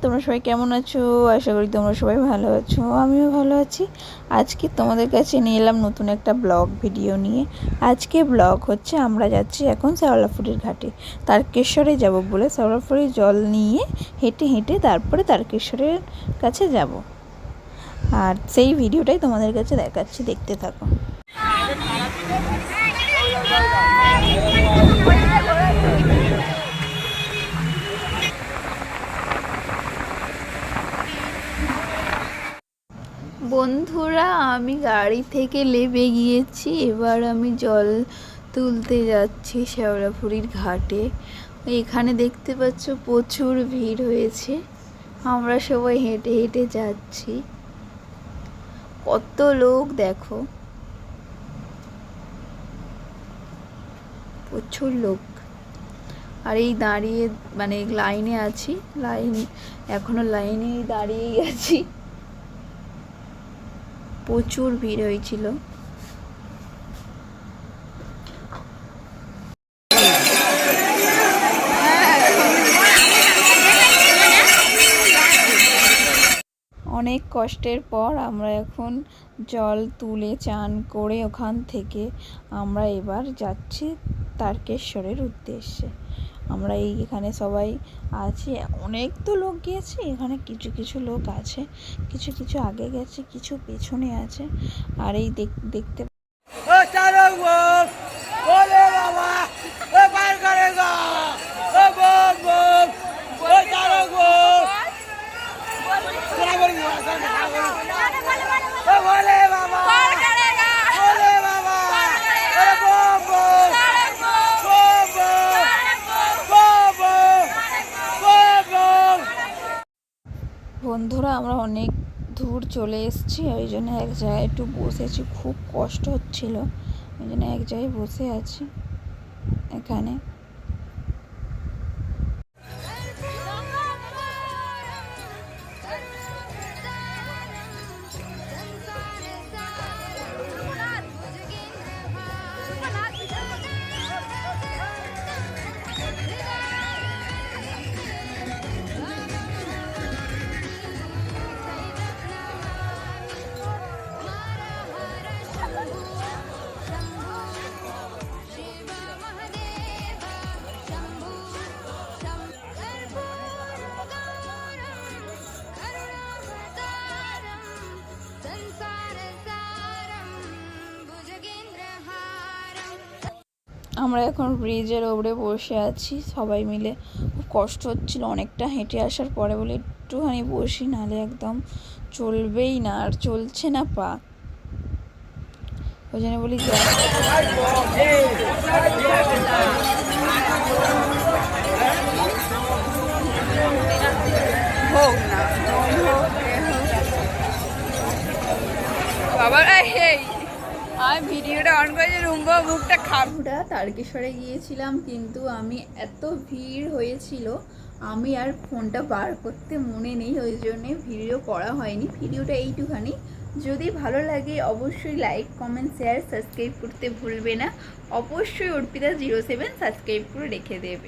তোমরা সবাই কেমন আছো? আশা করি তোমরা সবাই ভালো আছো, আমিও ভালো আছি। আজকে তোমাদের কাছে নিয়ে এলাম নতুন একটা ব্লগ ভিডিও নিয়ে। আজকে ব্লগ হচ্ছে আমরা যাচ্ছি এখন শ্যাওলাফুলির ঘাটে, তারকেশ্বরে যাব বলে শ্যাওলাফুলির জল নিয়ে হেঁটে হেঁটে তারপরে তারকেশ্বরের কাছে যাব। আর সেই ভিডিওটাই তোমাদের কাছে দেখাচ্ছি, দেখতে থাকো। বন্ধুরা, আমি গাড়ি থেকে নেমে গিয়েছি, এবার আমি জল তুলতে যাচ্ছি শ্যাওলাফুলির ঘাটে। এখানে দেখতে পাচ্ছ প্রচুর ভিড় হয়েছে, আমরা সবাই হেঁটে হেঁটে যাচ্ছি। কত লোক দেখো, প্রচুর লোক। আর এই দাঁড়িয়ে মানে লাইনে আছি, এখনো লাইনে দাঁড়িয়েই আছি। প্রচুর ভিড় হয়েছিল। অনেক কষ্টের পর আমরা এখন জল তুলে চান করে ওখান থেকে আমরা এবার যাচ্ছি তারকেশ্বরের উদ্দেশ্যে। আমরা এখানে সবাই আছি, অনেক তো লোক গিয়েছে, এখানে কিছু কিছু লোক আছে, কিছু কিছু আগে গেছে, কিছু পেছনে আছে। আর এই দেখতে বন্ধুরা, আমরা অনেক দূর চলে এসেছি, ওই জন্য এক জায়গায় একটু বসেছি, খুব কষ্ট হচ্ছিল, ওই জন্য এক জায়গায় বসে আছি এখানে। আমরা এখন ব্রিজের ওপরে বসে আছি সবাই মিলে, খুব কষ্ট হচ্ছিল অনেকটা হেঁটে আসার পরে, বলে একটুখানি বসি, নাহলে একদম চলবেই না, আর চলছে না পা, ওই জন্য বলি হোক না বাবার। আমি ভিডিওটা অন করে রুম্বা মুখটা খাবুটা তারকেশ্বরে গিয়েছিলাম, কিন্তু আমি এত ভিড় হয়েছিল আমি আর ফোনটা বার করতে মনে নেই, ওই জন্যে ভিডিও করা হয়নি। ভিডিওটা এইটুখানি, যদি ভালো লাগে অবশ্যই লাইক কমেন্ট শেয়ার সাবস্ক্রাইব করতে ভুলবে না। অবশ্যই অর্পিতা 07 সাবস্ক্রাইব করে রেখে দেবে।